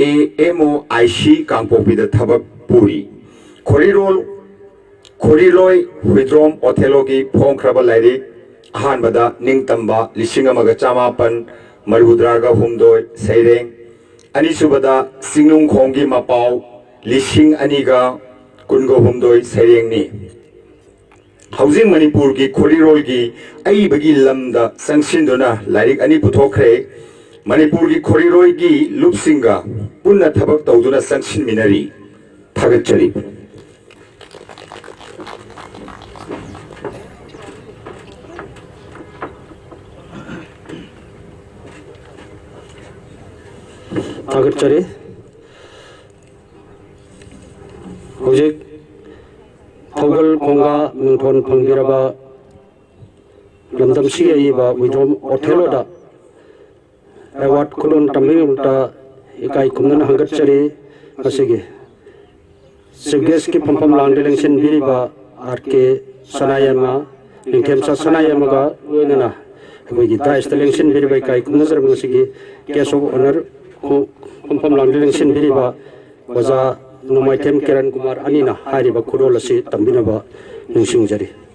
AMOIC Kangpokpida Thabak Puri Khoriloi Huidrom Othelogi Phongkraba Lairi Ahanbada Ningtamba Lishingamaga Chamapan Marudraga Humdoi Seireng Anisubada Singnung Khongi Mapau Lishing Aniga Kungo Humdoi Seireng ni Housing Manipur ki Khoriloi ki Aibagi Lamda Sangsindona Lairik Ani Puthokre Manipur ki Khoriloi ki Lupsinga Punna Thabak Tawduna Sangshin Minari Thagachari Thagachari Hojik Thogal Konga Nungthon Pangbiraba Lamdam Siaiba Widrom Otheloda Award Kulun Tamingumta Ikai Kumnan Hangachari Asigi Sigeski Pampam Landelection Biriba RK Sanayama Linkemsa Sanayamaga Wenana Wigi Dice Election Biriba Kai Kumnazar Musigi Case of Honor Pampam Landelection Biriba was a Nomaitem Kiran Kumar Anina Hariba Kurolasi Tambinaba Nushingjari.